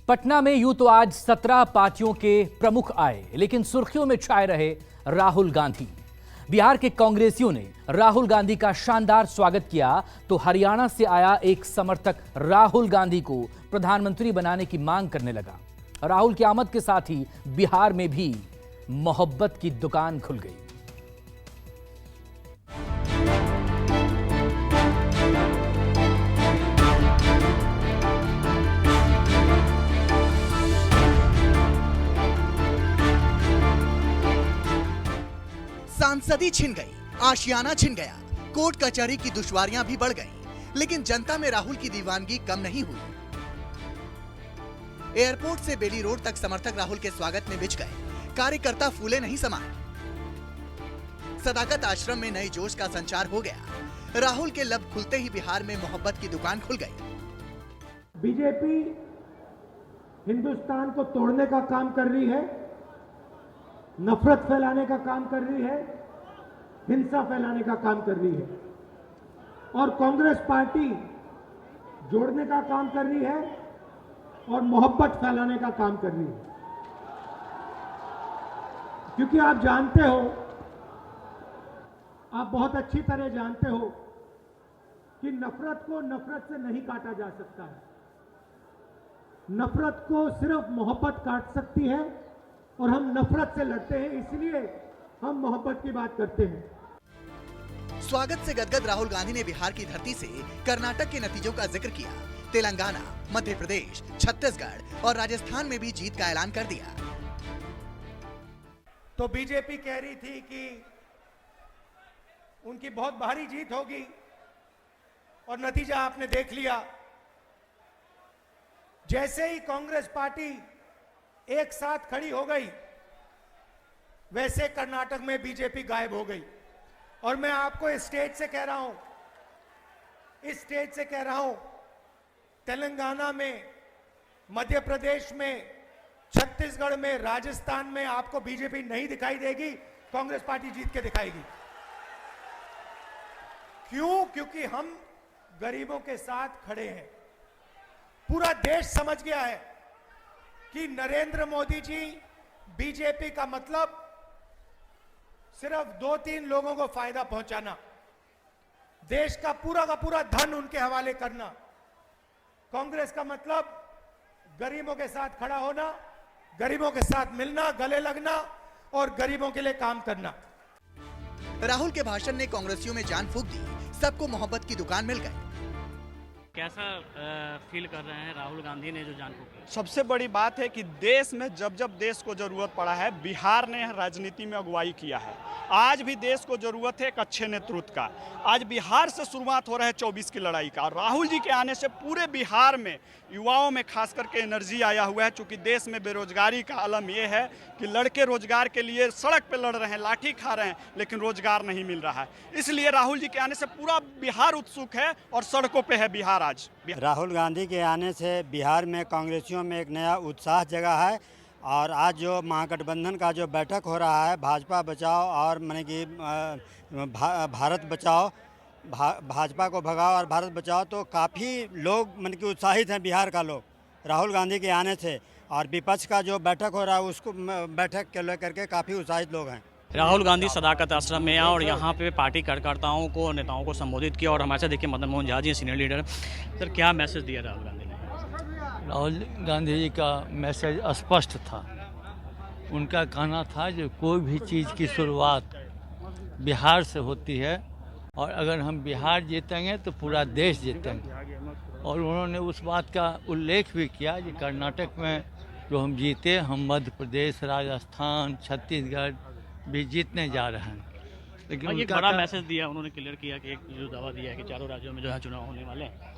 पटना में यूं तो आज 17 पार्टियों के प्रमुख आए, लेकिन सुर्खियों में छाए रहे राहुल गांधी। बिहार के कांग्रेसियों ने राहुल गांधी का शानदार स्वागत किया तो हरियाणा से आया एक समर्थक राहुल गांधी को प्रधानमंत्री बनाने की मांग करने लगा। राहुल की आमद के साथ ही बिहार में भी मोहब्बत की दुकान खुल गई। सांसदी छिन गई, आशियाना छिन गया, कोर्ट कचहरी की दुश्वारियां भी बढ़ गईं, लेकिन जनता में राहुल की दीवानगी कम नहीं हुई। एयरपोर्ट से बेली रोड तक समर्थक राहुल के स्वागत में बिछ गए, कार्यकर्ता फूले नहीं समाये। सदाकत आश्रम में नए जोश का संचार हो गया। राहुल के लब खुलते ही बिहार में मोहब्बत की दुकान खुल गई। बीजेपी हिंदुस्तान को तोड़ने का काम कर रही है, नफरत फैलाने का काम कर रही है, हिंसा फैलाने का काम कर रही है, और कांग्रेस पार्टी जोड़ने का काम कर रही है और मोहब्बत फैलाने का काम कर रही है। क्योंकि आप जानते हो, आप बहुत अच्छी तरह जानते हो कि नफरत को नफरत से नहीं काटा जा सकता है। नफरत को सिर्फ मोहब्बत काट सकती है और हम नफरत से लड़ते हैं, इसलिए हम मोहब्बत की बात करते हैं। स्वागत से गदगद राहुल गांधी ने बिहार की धरती से कर्नाटक के नतीजों का जिक्र किया। तेलंगाना, मध्य प्रदेश, छत्तीसगढ़ और राजस्थान में भी जीत का ऐलान कर दिया। तो बीजेपी कह रही थी कि उनकी बहुत भारी जीत होगी और नतीजा आपने देख लिया। जैसे ही कांग्रेस पार्टी एक साथ खड़ी हो गई, वैसे कर्नाटक में बीजेपी गायब हो गई। और मैं आपको इस स्टेज से कह रहा हूं, तेलंगाना में, मध्य प्रदेश में, छत्तीसगढ़ में, राजस्थान में आपको बीजेपी नहीं दिखाई देगी, कांग्रेस पार्टी जीत के दिखाएगी। क्यों? क्योंकि हम गरीबों के साथ खड़े हैं। पूरा देश समझ गया है कि नरेंद्र मोदी जी, बीजेपी का मतलब सिर्फ 2-3 लोगों को फायदा पहुंचाना, देश का पूरा धन उनके हवाले करना। कांग्रेस का मतलब गरीबों के साथ खड़ा होना, गरीबों के साथ मिलना, गले लगना और गरीबों के लिए काम करना। राहुल के भाषण ने कांग्रेसियों में जान फूंक दी, सबको मोहब्बत की दुकान मिल गई। कैसा फील कर रहे हैं राहुल गांधी ने जो जान फूंकी? सबसे बड़ी बात है कि देश में जब जब देश को जरूरत पड़ा है, बिहार ने राजनीति में अगुवाई किया है। आज भी देश को जरूरत है एक अच्छे नेतृत्व का। आज बिहार से शुरुआत हो रहा है 24 की लड़ाई का। राहुल जी के आने से पूरे बिहार में युवाओं में खास करके एनर्जी आया हुआ है। चूंकि देश में बेरोजगारी का आलम यह है कि लड़के रोजगार के लिए सड़क पे लड़ रहे हैं, लाठी खा रहे हैं, लेकिन रोजगार नहीं मिल रहा है। इसलिए राहुल जी के आने से पूरा बिहार उत्सुक है और सड़कों पे है बिहार आज। राहुल गांधी के आने से बिहार में कांग्रेसियों में एक नया उत्साह जगा है। और आज जो महागठबंधन का जो बैठक हो रहा है, भाजपा बचाओ और माने कि भारत बचाओ, भाजपा को भगाओ और भारत बचाओ, तो काफ़ी लोग मन की उत्साहित हैं बिहार का लोग राहुल गांधी के आने से। और विपक्ष का जो बैठक हो रहा है, उसको बैठक के लेकर के काफ़ी उत्साहित लोग हैं। राहुल गांधी सदाकत आश्रम में आए और यहाँ पे पार्टी कार्यकर्ताओं को, नेताओं को संबोधित किया। और हमारे साथ देखिए Madan Mohan Jha ji, senior leader. Sir, क्या मैसेज दिया राहुल गांधी ने? राहुल गांधी जी का मैसेज स्पष्ट था। उनका कहना था कि कोई भी चीज़ की शुरुआत बिहार से होती है और अगर हम बिहार जीतेंगे तो पूरा देश जीतेंगे। और उन्होंने उस बात का उल्लेख भी किया कि कर्नाटक में जो हम जीते, हम मध्य प्रदेश, राजस्थान, छत्तीसगढ़ भी जीतने जा रहे हैं। लेकिन एक बड़ा मैसेज दिया उन्होंने, क्लियर किया कि एक जो दावा दिया है कि चारों राज्यों में जो है चुनाव होने वाले हैं।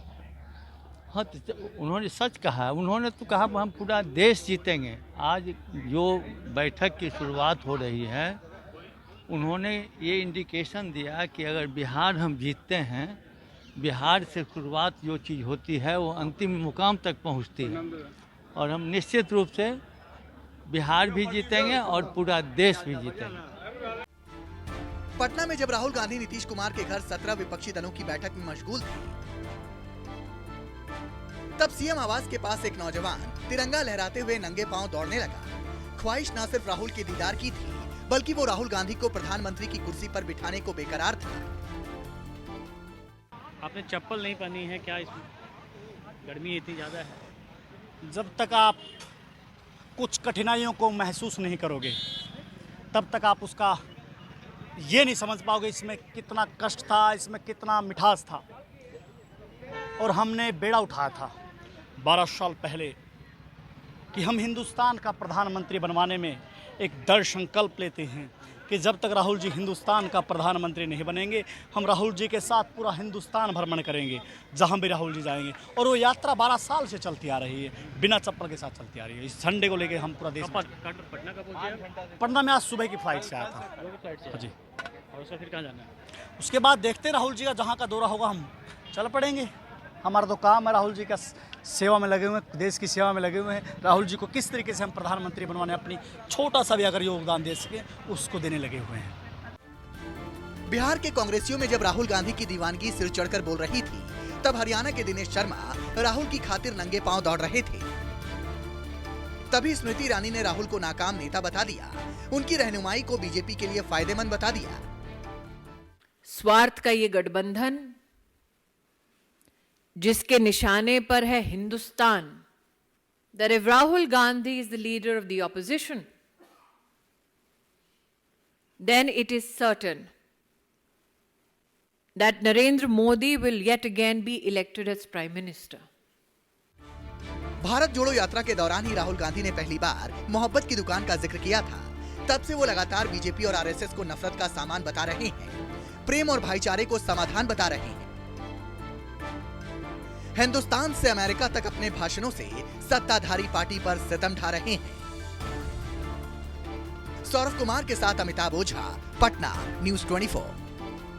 हाँ, तो उन्होंने सच कहा है। उन्होंने तो कहा हम पूरा देश जीतेंगे। आज जो बैठक की शुरुआत हो रही है, उन्होंने ये इंडिकेशन दिया कि अगर बिहार हम जीतते हैं, बिहार से शुरुआत जो चीज़ होती है वो अंतिम मुकाम तक पहुंचती है। और हम निश्चित रूप से बिहार भी जीतेंगे और पूरा देश भी जीतेंगे। पटना में जब राहुल गांधी नीतीश कुमार के घर 17 विपक्षी दलों की बैठक में मशगूल थे, तब सीएम आवास के पास एक नौजवान तिरंगा लहराते हुए नंगे पांव दौड़ने लगा। ख्वाहिश न सिर्फ राहुल के दीदार की थी, बल्कि वो राहुल गांधी को प्रधानमंत्री की कुर्सी पर बिठाने को बेकरार था। आपने चप्पल नहीं पहनी है, क्या इसमें गर्मी इतनी ज़्यादा है? जब तक आप कुछ कठिनाइयों को महसूस नहीं करोगे तब तक आप उसका ये नहीं समझ पाओगे इसमें कितना कष्ट था, इसमें कितना मिठास था। और हमने बेड़ा उठाया था 12 साल पहले कि हम हिंदुस्तान का प्रधानमंत्री बनवाने में एक दृढ़ संकल्प लेते हैं कि जब तक राहुल जी हिंदुस्तान का प्रधानमंत्री नहीं बनेंगे, हम राहुल जी के साथ पूरा हिंदुस्तान भ्रमण करेंगे, जहां भी राहुल जी जाएंगे। और वो यात्रा 12 साल से चलती आ रही है, बिना चप्पल के साथ चलती आ रही है। इस संडे को लेके हम पूरा देश पटना का पहुँचे? पटना में आज सुबह की फ्लाइट से आया था जी। और उसका फिर कहाँ जाना है? उसके बाद देखते राहुल जी का जहाँ का दौरा होगा हम चल पड़ेंगे। हमारा तो काम है, राहुल जी का सेवा में लगे हुए हैं, देश की सेवा में लगे हुए हैं। राहुल जी को किस तरीके से हम प्रधानमंत्री बनवाने अपनी छोटा सा भी अगर योगदान दे सके उसको देने लगे हुए हैं। बिहार के कांग्रेसियों में जब राहुल गांधी की दीवानगी सिर चढ़कर बोल रही थी, तब हरियाणा के दिनेश शर्मा राहुल की खातिर नंगे पांव दौड़ रहे थे। तभी स्मृति ईरानी ने राहुल को नाकाम नेता बता दिया, उनकी रहनुमाई को बीजेपी के लिए फायदेमंद बता दिया। स्वार्थ का ये गठबंधन जिसके निशाने पर है Hindustan, that if Rahul Gandhi is the leader of the opposition, then it is certain that Narendra Modi will yet again be elected as Prime Minister. Bharat जोड़ो यात्रा के दौरान ही राहुल गांधी ने पहली बार मोहब्बत की दुकान का जिक्र किया था। तब से वो लगातार बीजेपी और आरएसएस को नफरत का सामान बता रहे हैं, प्रेम और भाईचारे को समाधान बता रहे हैं। हिंदुस्तान से अमेरिका तक अपने भाषणों से सत्ताधारी पार्टी पर सितम ढा रहे हैं। सौरभ कुमार के साथ अमिताभ ओझा, पटना, न्यूज़ 24।